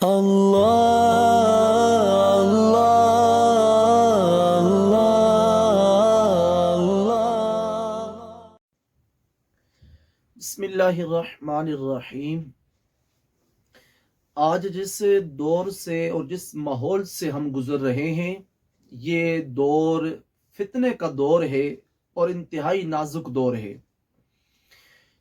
اللہ اللہ اللہ۔ بسم اللہ الرحمن الرحیم۔ آج جس دور سے اور جس ماحول سے ہم گزر رہے ہیں، یہ دور فتنے کا دور ہے اور انتہائی نازک دور ہے۔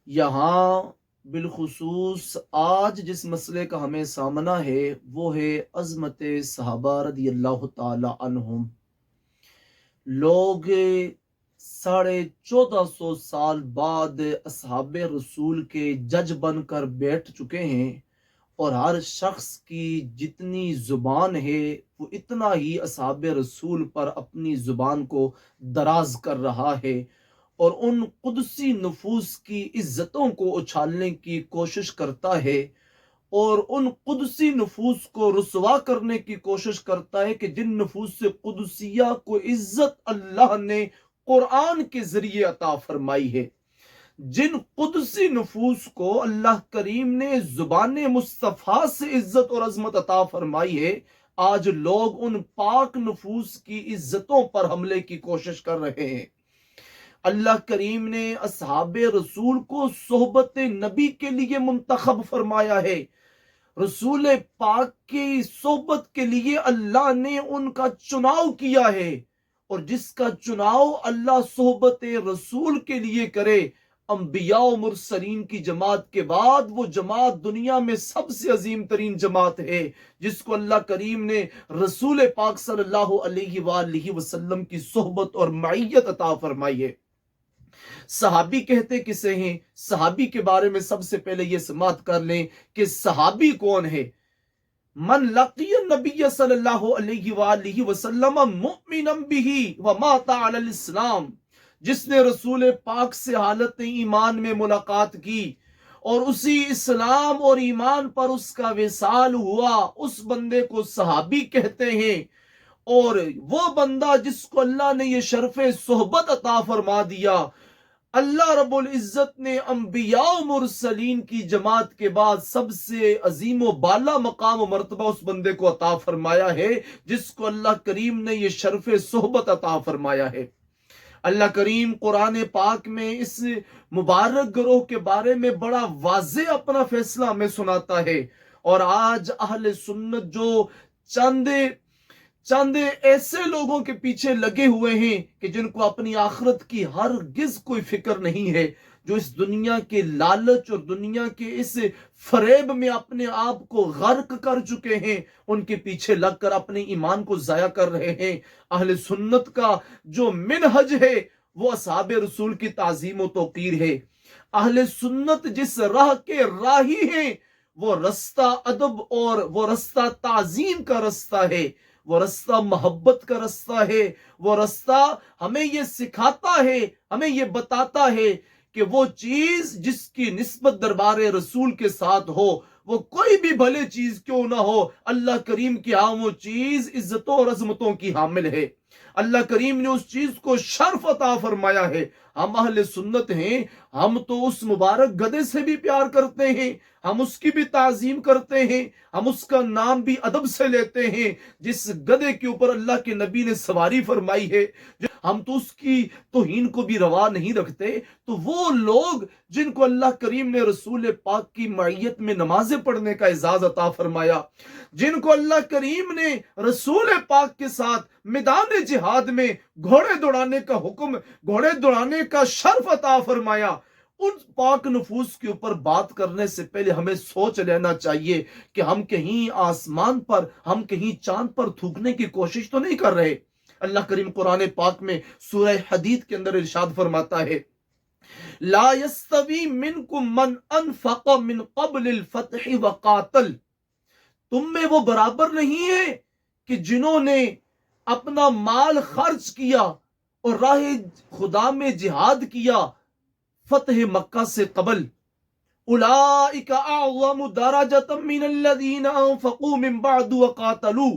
یہاں بالخصوص آج جس مسئلے کا ہمیں سامنا ہے وہ ہے عظمت صحابہ رضی اللہ تعالی عنہم۔ لوگ 1450 سال بعد اصحاب رسول کے جج بن کر بیٹھ چکے ہیں، اور ہر شخص کی جتنی زبان ہے وہ اتنا ہی اصحاب رسول پر اپنی زبان کو دراز کر رہا ہے، اور ان قدسی نفوس کی عزتوں کو اچھالنے کی کوشش کرتا ہے، اور ان قدسی نفوس کو رسوا کرنے کی کوشش کرتا ہے کہ جن نفوس قدسیہ کو عزت اللہ نے قرآن کے ذریعے عطا فرمائی ہے، جن قدسی نفوس کو اللہ کریم نے زبان مصطفیٰ سے عزت اور عظمت عطا فرمائی ہے، آج لوگ ان پاک نفوس کی عزتوں پر حملے کی کوشش کر رہے ہیں۔ اللہ کریم نے اصحاب رسول کو صحبت نبی کے لیے منتخب فرمایا ہے۔ رسول پاک کی صحبت کے لیے اللہ نے ان کا چناؤ کیا ہے، اور جس کا چناؤ اللہ صحبت رسول کے لیے کرے، انبیاء و مرسلین کی جماعت کے بعد وہ جماعت دنیا میں سب سے عظیم ترین جماعت ہے، جس کو اللہ کریم نے رسول پاک صلی اللہ علیہ وآلہ وسلم کی صحبت اور معیت عطا فرمائی ہے۔ صحابی کہتے کسے ہیں؟ صحابی کے بارے میں سب سے پہلے یہ سماعت کر لیں کہ صحابی کون ہے۔ من لقی النبی صلی اللہ علیہ وآلہ وسلم مؤمنا بہ ومات علی الاسلام، جس نے رسول پاک سے حالت ایمان میں ملاقات کی اور اسی اسلام اور ایمان پر اس کا وصال ہوا، اس بندے کو صحابی کہتے ہیں۔ اور وہ بندہ جس کو اللہ نے یہ شرف صحبت عطا فرما دیا، اللہ رب العزت نے انبیاء و مرسلین کی جماعت کے بعد سب سے عظیم و بالا مقام و مرتبہ اس بندے کو عطا فرمایا ہے، جس کو اللہ کریم نے یہ شرف صحبت عطا فرمایا ہے۔ اللہ کریم قرآن پاک میں اس مبارک گروہ کے بارے میں بڑا واضح اپنا فیصلہ ہمیں سناتا ہے، اور آج اہل سنت جو چند ایسے لوگوں کے پیچھے لگے ہوئے ہیں کہ جن کو اپنی آخرت کی ہرگز کوئی فکر نہیں ہے، جو اس دنیا کے لالچ اور دنیا کے اس فریب میں اپنے آپ کو غرق کر چکے ہیں، ان کے پیچھے لگ کر اپنے ایمان کو ضائع کر رہے ہیں۔ اہل سنت کا جو منہج ہے وہ اصحاب رسول کی تعظیم و توقیر ہے۔ اہل سنت جس راہ کے راہی ہیں وہ رستہ ادب اور وہ رستہ تعظیم کا رستہ ہے، وہ رستہ محبت کا رستہ ہے، وہ رستہ ہمیں یہ سکھاتا ہے، ہمیں یہ بتاتا ہے کہ وہ چیز جس کی نسبت دربار رسول کے ساتھ ہو، وہ کوئی بھی بھلے چیز کیوں نہ ہو، اللہ کریم کی ہاں وہ چیز عزتوں اور عظمتوں کی حامل ہے۔ اللہ کریم نے اس چیز کو شرف عطا فرمایا ہے۔ ہم اہل سنت ہیں، ہم تو اس مبارک گدھے سے بھی پیار کرتے ہیں، ہم اس کی بھی تعظیم کرتے ہیں، ہم اس کا نام بھی ادب سے لیتے ہیں، جس گدھے کے اوپر اللہ کے نبی نے سواری فرمائی ہے، ہم تو اس کی توہین کو بھی روا نہیں رکھتے۔ تو وہ لوگ جن کو اللہ کریم نے رسول پاک کی معیت میں نمازیں پڑھنے کا اعزاز عطا فرمایا، جن کو اللہ کریم نے رسول پاک کے ساتھ میدان جہاد میں گھوڑے دوڑانے کا حکم، گھوڑے دوڑانے کا شرف عطا فرمایا، ان پاک نفوس کے اوپر بات کرنے سے پہلے ہمیں سوچ لینا چاہیے کہ ہم کہیں آسمان پر، ہم کہیں چاند پر تھوکنے کی کوشش تو نہیں کر رہے۔ اللہ کریم قرآن پاک میں سورہ حدید کے اندر ارشاد فرماتا ہے، لا یستوی منکم من انفق من قبل الفتح وقاتل، تم میں وہ برابر نہیں ہے کہ جنہوں نے اپنا مال خرچ کیا اور راہ خدا میں جہاد کیا فتح مکہ سے قبل، اولئک اعظم درجۃ من الذین انفقوا من بعد وقاتلوا،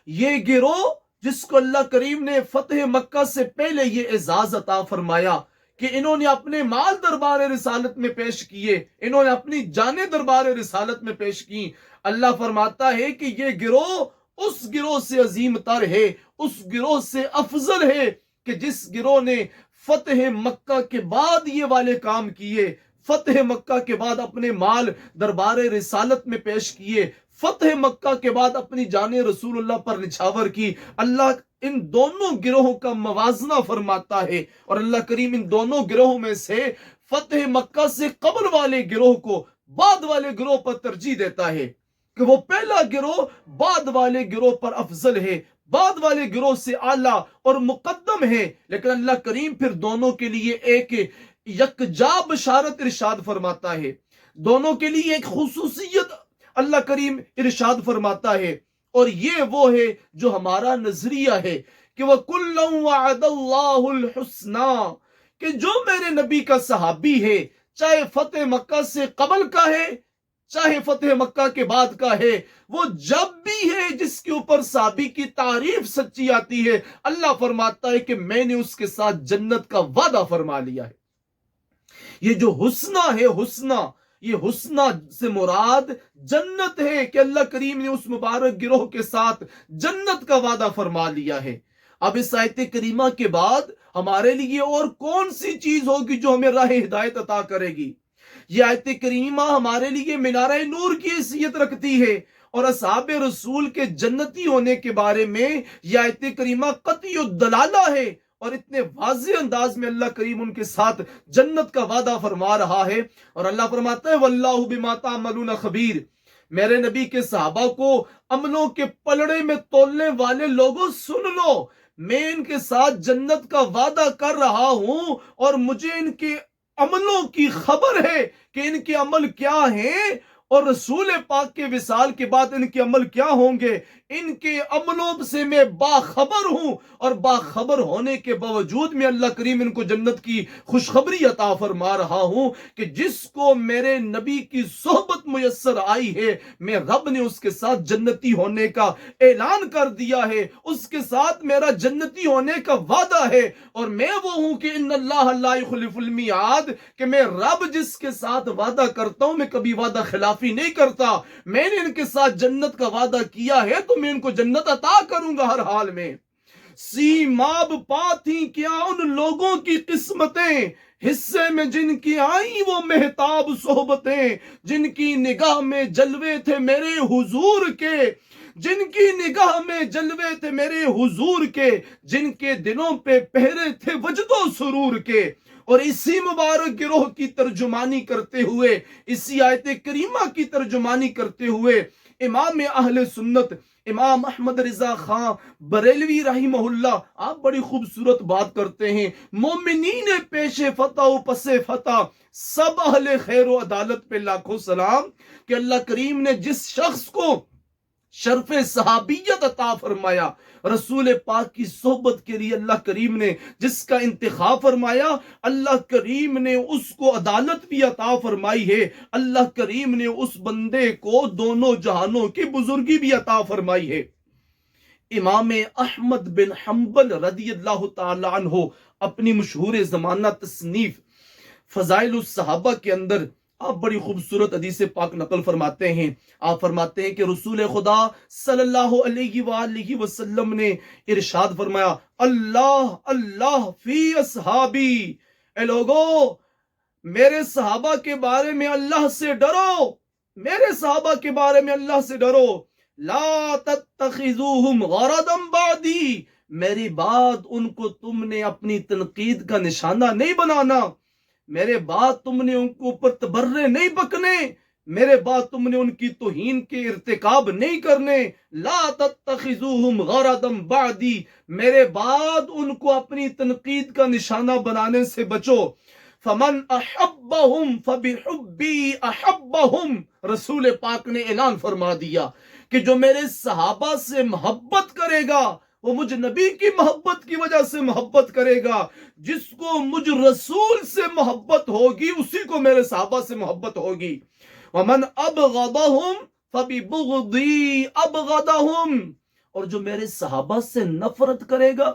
یہ گروہ جس کو اللہ کریم نے فتح مکہ سے پہلے یہ اعزاز عطا فرمایا کہ انہوں نے اپنے مال دربار رسالت میں پیش کیے، انہوں نے اپنی جانیں دربار رسالت میں پیش کی۔ اللہ فرماتا ہے کہ یہ گروہ اس گروہ سے عظیم تر ہے، اس گروہ سے افضل ہے کہ جس گروہ نے فتح مکہ کے بعد یہ والے کام کیے، فتح مکہ کے بعد اپنے مال دربار رسالت میں پیش کیے، فتح مکہ کے بعد اپنی جان رسول اللہ پر نچھاور کی۔ اللہ ان دونوں گروہوں کا موازنہ فرماتا ہے، اور اللہ کریم ان دونوں گروہوں میں سے فتح مکہ سے قبل والے گروہ کو بعد والے گروہ پر ترجیح دیتا ہے کہ وہ پہلا گروہ بعد والے گروہ پر افضل ہے، بعد والے گروہ سے اعلیٰ اور مقدم ہے۔ لیکن اللہ کریم پھر دونوں کے لیے ایک یکجا بشارت ارشاد فرماتا ہے، دونوں کے لیے ایک خصوصیت اللہ کریم ارشاد فرماتا ہے، اور یہ وہ ہے جو ہمارا نظریہ ہے کہ وَكُلًّا وَعَدَ اللَّهُ الْحُسْنَى، کہ جو میرے نبی کا صحابی ہے، چاہے فتح مکہ سے قبل کا ہے چاہے فتح مکہ کے بعد کا ہے، وہ جب بھی ہے جس کے اوپر صحابی کی تعریف سچی آتی ہے، اللہ فرماتا ہے کہ میں نے اس کے ساتھ جنت کا وعدہ فرما لیا ہے۔ یہ جو حسنہ ہے، حسنہ، یہ حسنہ سے مراد جنت ہے کہ اللہ کریم نے اس مبارک گروہ کے ساتھ جنت کا وعدہ فرما لیا ہے۔ اب اس آیت کریمہ کے بعد ہمارے لیے اور کون سی چیز ہوگی جو ہمیں راہ ہدایت عطا کرے گی؟ یہ آیت کریمہ ہمارے لیے منارہ نور کی حیثیت رکھتی ہے، اور اصحاب رسول کے جنتی ہونے کے بارے میں یہ آیت کریمہ قطعی الدلالہ ہے، اور اتنے واضح انداز میں اللہ کریم ان کے ساتھ جنت کا وعدہ فرما رہا ہے۔ اور اللہ فرماتا ہے واللہ بما تعملون خبیر، میرے نبی کے صحابہ کو عملوں کے پلڑے میں تولنے والے لوگوں سن لو، میں ان کے ساتھ جنت کا وعدہ کر رہا ہوں، اور مجھے ان کے عملوں کی خبر ہے کہ ان کے عمل کیا ہیں، اور رسول پاک کے وصال کے بعد ان کے عمل کیا ہوں گے۔ ان کے عملوں سے میں باخبر ہوں، اور باخبر ہونے کے باوجود میں اللہ کریم ان کو جنت کی خوشخبری عطا فرما رہا ہوں کہ جس کو میرے نبی کی صحبت میسر آئی ہے، میں رب نے اس کے ساتھ جنتی ہونے کا اعلان کر دیا ہے، اس کے ساتھ میرا جنتی ہونے کا وعدہ ہے، اور میں وہ ہوں کہ ان اللہ لا یخلف المیعاد، کہ میں رب جس کے ساتھ وعدہ کرتا ہوں میں کبھی وعدہ خلافی نہیں کرتا۔ میں نے ان کے ساتھ جنت کا وعدہ کیا ہے تو میں ان کو جنت عطا کروں گا ہر حال میں۔ سیماب پاتھی کیا ان لوگوں کی قسمتیں، حصے میں جن کی آئیں وہ مہتاب صحبتیں، جن کی نگاہ میں جلوے تھے میرے حضور کے، جن کی نگاہ میں جلوے تھے میرے حضور کے، جن کے دلوں پہ پہرے تھے وجد و سرور کے۔ اور اسی مبارک گروہ کی ترجمانی کرتے ہوئے، اسی آیت کریمہ کی ترجمانی کرتے ہوئے امام اہل سنت امام احمد رضا خان بریلوی رحمہ اللہ آپ بڑی خوبصورت بات کرتے ہیں، مومنین پیش فتح و پس فتح سب اہل خیر و عدالت پہ لاکھوں سلام، کہ اللہ کریم نے جس شخص کو شرف صحابیت عطا فرمایا، رسول پاک کی صحبت کے لیے اللہ کریم نے جس کا انتخاب فرمایا، اللہ کریم نے اس کو عدالت بھی عطا فرمائی ہے، اللہ کریم نے اس بندے کو دونوں جہانوں کی بزرگی بھی عطا فرمائی ہے۔ امام احمد بن حنبل رضی اللہ تعالی عنہ اپنی مشہور زمانہ تصنیف فضائل الصحابہ کے اندر آپ بڑی خوبصورت حدیث پاک نقل فرماتے ہیں۔ آپ فرماتے ہیں کہ رسول خدا صلی اللہ علیہ وآلہ وسلم نے ارشاد فرمایا، اللہ اللہ فی اصحابی، اے لوگو میرے صحابہ کے بارے میں اللہ سے ڈرو، میرے صحابہ کے بارے میں اللہ سے ڈرو، لا تتخذوہم غرضا بعدی، میری بعد ان کو تم نے اپنی تنقید کا نشانہ نہیں بنانا، میرے بعد تم نے ان کو اوپر تبرے نہیں بکنے، میرے بعد تم نے ان کی توہین کے ارتکاب نہیں کرنے، لا تتخذوہم غرضا بعدی، میرے بعد ان کو اپنی تنقید کا نشانہ بنانے سے بچو۔ فمن احبہم فبحبی احبہم، رسول پاک نے اعلان فرما دیا کہ جو میرے صحابہ سے محبت کرے گا وہ مجھ نبی کی محبت کی وجہ سے محبت کرے گا، جس کو مجھ رسول سے محبت ہوگی اسی کو میرے صحابہ سے محبت ہوگی۔ ومن ابغضہم فببغضی ابغضہم، اور جو میرے صحابہ سے نفرت کرے گا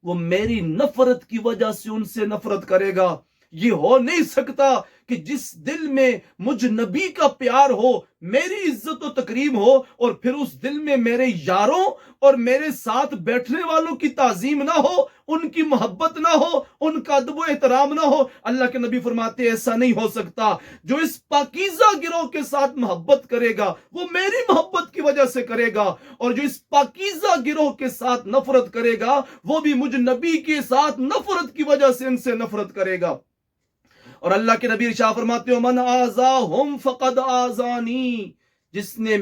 وہ میری نفرت کی وجہ سے ان سے نفرت کرے گا۔ یہ ہو نہیں سکتا کہ جس دل میں مجھ نبی کا پیار ہو، میری عزت و تکریم ہو، اور پھر اس دل میں میرے یاروں اور میرے ساتھ بیٹھنے والوں کی تعظیم نہ ہو، ان کی محبت نہ ہو، ان کا ادب و احترام نہ ہو۔ اللہ کے نبی فرماتے ایسا نہیں ہو سکتا۔ جو اس پاکیزہ گروہ کے ساتھ محبت کرے گا وہ میری محبت کی وجہ سے کرے گا، اور جو اس پاکیزہ گروہ کے ساتھ نفرت کرے گا وہ بھی مجھ نبی کے ساتھ نفرت کی وجہ سے ان سے نفرت کرے گا۔ اور اللہ کے نبی ارشاد فرماتے ہو من آذاہم فقد آذانی، جس نے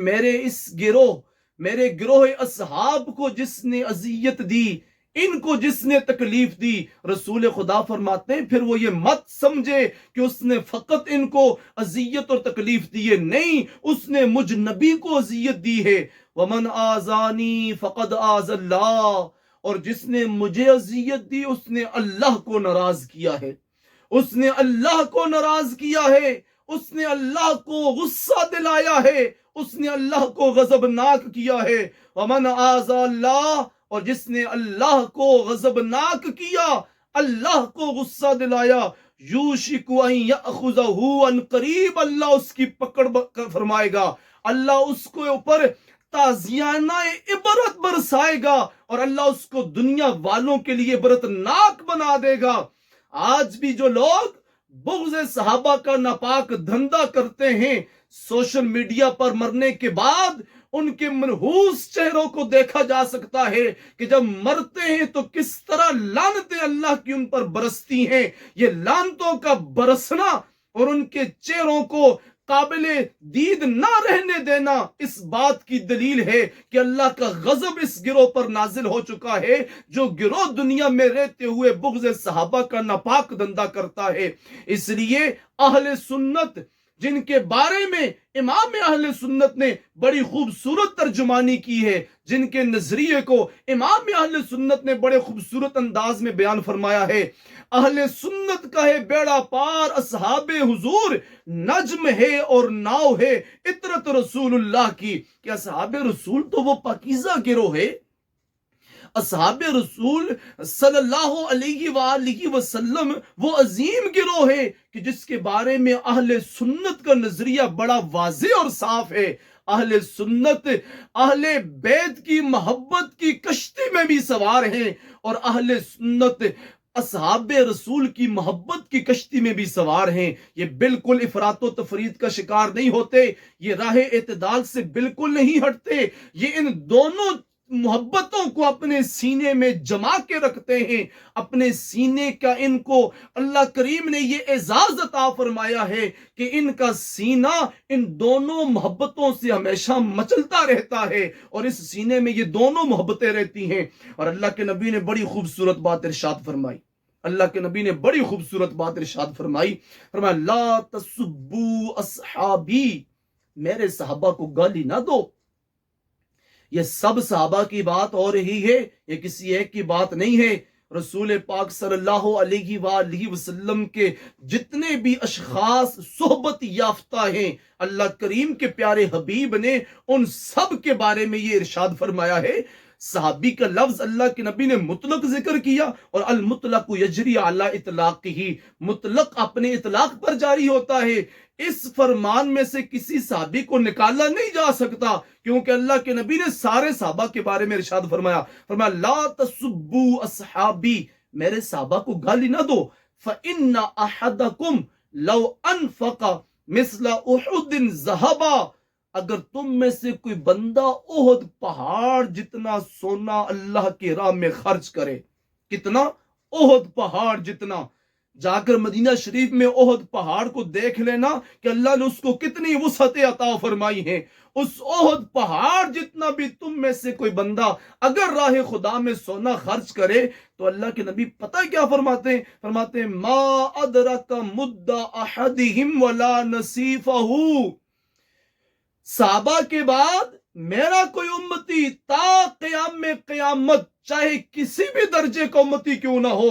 میرے گروہ اصحاب کو جس نے اذیت دی، ان کو جس نے تکلیف دی، رسول خدا فرماتے ہیں پھر وہ یہ مت سمجھے کہ اس نے فقط ان کو اذیت اور تکلیف دی ہے، نہیں، اس نے مجھ نبی کو اذیت دی ہے۔ ومن آذانی فقد آذ اللہ، اور جس نے مجھے اذیت دی اس نے اللہ کو ناراض کیا ہے، اس نے اللہ کو ناراض کیا ہے، اس نے اللہ کو غصہ دلایا ہے، اس نے اللہ کو غضبناک کیا ہے۔ ومن آذى اللہ، اور جس نے اللہ کو غضبناک کیا، اللہ کو غصہ دلایا، یوشک ان یاخذہ عن قریب، اللہ اس کی پکڑ فرمائے گا، اللہ اس کو اوپر تازیانہ عبرت برسائے گا، اور اللہ اس کو دنیا والوں کے لیے عبرت ناک بنا دے گا۔ آج بھی جو لوگ بغض صحابہ کا ناپاک دھندا کرتے ہیں، سوشل میڈیا پر مرنے کے بعد ان کے منحوس چہروں کو دیکھا جا سکتا ہے کہ جب مرتے ہیں تو کس طرح لعنتیں اللہ کی ان پر برستی ہیں۔ یہ لعنتوں کا برسنا اور ان کے چہروں کو قابل دید نہ رہنے دینا اس بات کی دلیل ہے کہ اللہ کا غضب اس گروہ پر نازل ہو چکا ہے، جو گروہ دنیا میں رہتے ہوئے بغض صحابہ کا ناپاک دھندا کرتا ہے۔ اس لیے اہل سنت، جن کے بارے میں امام اہل سنت نے بڑی خوبصورت ترجمانی کی ہے، جن کے نظریے کو امام اہل سنت نے بڑے خوبصورت انداز میں بیان فرمایا ہے، اہل سنت کا ہے بیڑا پار اصحاب حضور، نجم ہے اور ناؤ ہے عطرت رسول اللہ کی، کہ اصحاب رسول تو وہ پاکیزہ گروہ ہے، اصحاب رسول صلی اللہ علیہ وآلہ وسلم وہ عظیم گروہ ہے کہ جس کے بارے میں اہل سنت کا نظریہ بڑا واضح اور صاف ہے۔ اہل سنت اہل بیت کی محبت کی کشتی میں بھی سوار ہیں، اور اہل سنت اصحاب رسول کی محبت کی کشتی میں بھی سوار ہیں۔ یہ بالکل افراط و تفرید کا شکار نہیں ہوتے، یہ راہ اعتدال سے بالکل نہیں ہٹتے، یہ ان دونوں محبتوں کو اپنے سینے میں جما کے رکھتے ہیں۔ اپنے سینے کا ان کو اللہ کریم نے یہ اعزاز عطا فرمایا ہے کہ ان کا سینہ ان دونوں محبتوں سے ہمیشہ مچلتا رہتا ہے، اور اس سینے میں یہ دونوں محبتیں رہتی ہیں۔ اور اللہ کے نبی نے بڑی خوبصورت بات ارشاد فرمائی، اللہ کے نبی نے بڑی خوبصورت بات ارشاد فرمائی، فرمایا لا تسبوا اصحابی، میرے صحابہ کو گالی نہ دو۔ یہ سب صحابہ کی بات ہو رہی ہے، یہ کسی ایک کی بات نہیں ہے۔ رسول پاک صلی اللہ علیہ وآلہ وسلم کے جتنے بھی اشخاص صحبت یافتہ ہیں، اللہ کریم کے پیارے حبیب نے ان سب کے بارے میں یہ ارشاد فرمایا ہے۔ صحابی کا لفظ اللہ کے نبی نے مطلق ذکر کیا، اور المطلق یجری علی اطلاقہ، مطلق اپنے اطلاق پر جاری ہوتا ہے۔ اس فرمان میں سے کسی صحابی کو نکالا نہیں جا سکتا، کیونکہ اللہ کے نبی نے سارے صحابہ کے بارے میں ارشاد فرمایا لا تسبوا اصحابی، میرے صحابہ کو گالی نہ دو، فإن أحدكم لو انفق مثل احد ذهبا، اگر تم میں سے کوئی بندہ احد پہاڑ جتنا سونا اللہ کی راہ میں خرچ کرے، کتنا؟ احد پہاڑ جتنا۔ جا کر مدینہ شریف میں احد پہاڑ کو دیکھ لینا کہ اللہ نے اس کو کتنی وسعت عطا فرمائی ہے۔ اس احد پہاڑ جتنا بھی تم میں سے کوئی بندہ اگر راہ خدا میں سونا خرچ کرے، تو اللہ کے نبی پتہ کیا فرماتے ہیں؟ فرماتے ہیں ما ادرک مد احدہم ولا نصیفہ، صحابہ کے بعد میرا کوئی امتی تا قیام میں قیامت چاہے کسی بھی درجے کا امتی کیوں نہ ہو،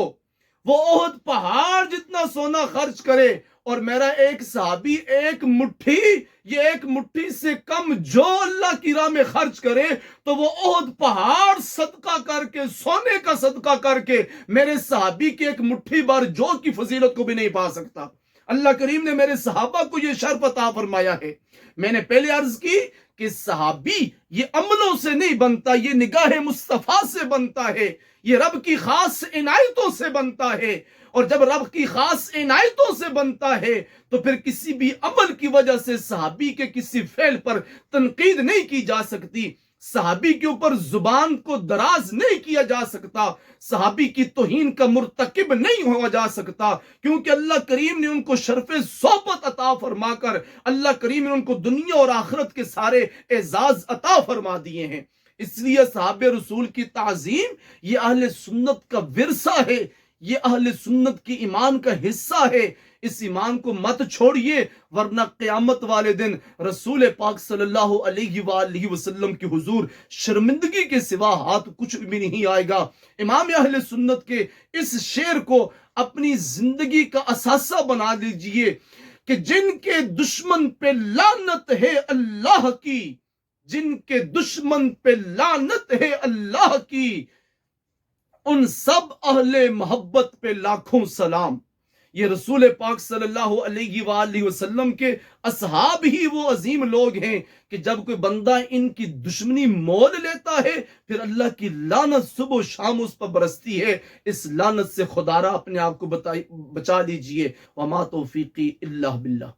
وہ احد پہاڑ جتنا سونا خرچ کرے اور میرا ایک صحابی ایک مٹھی، یہ ایک مٹھی سے کم جو اللہ کی راہ میں خرچ کرے تو وہ احد پہاڑ صدقہ کر کے، سونے کا صدقہ کر کے میرے صحابی کے ایک مٹھی بھر جو کی فضیلت کو بھی نہیں پا سکتا۔ اللہ کریم نے میرے صحابہ کو یہ شرف عطا فرمایا ہے۔ میں نے پہلے عرض کی کہ صحابی یہ عملوں سے نہیں بنتا، یہ نگاہ مصطفیٰ سے بنتا ہے، یہ رب کی خاص عنایتوں سے بنتا ہے۔ اور جب رب کی خاص عنایتوں سے بنتا ہے تو پھر کسی بھی عمل کی وجہ سے صحابی کے کسی فعل پر تنقید نہیں کی جا سکتی، صحابی کے اوپر زبان کو دراز نہیں کیا جا سکتا، صحابی کی توہین کا مرتکب نہیں ہوا جا سکتا، کیونکہ اللہ کریم نے ان کو شرف صحبت عطا فرما کر اللہ کریم نے ان کو دنیا اور آخرت کے سارے اعزاز عطا فرما دیے ہیں۔ اس لیے صحابہ رسول کی تعظیم یہ اہل سنت کا ورثہ ہے، یہ اہل سنت کی ایمان کا حصہ ہے۔ اس ایمان کو مت چھوڑیے، ورنہ قیامت والے دن رسول پاک صلی اللہ علیہ وآلہ وسلم کی حضور شرمندگی کے سوا ہاتھ کچھ بھی نہیں آئے گا۔ امام اہل سنت کے اس شعر کو اپنی زندگی کا اثاثہ بنا لیجئے کہ جن کے دشمن پہ لعنت ہے اللہ کی، جن کے دشمن پہ لعنت ہے اللہ کی، ان سب اہل محبت پہ لاکھوں سلام۔ یہ رسول پاک صلی اللہ علیہ وآلہ وسلم کے اصحاب ہی وہ عظیم لوگ ہیں کہ جب کوئی بندہ ان کی دشمنی مول لیتا ہے پھر اللہ کی لعنت صبح و شام اس پر برستی ہے۔ اس لعنت سے خدا را اپنے آپ کو بچا لیجئے۔ وما توفیقی الا باللہ۔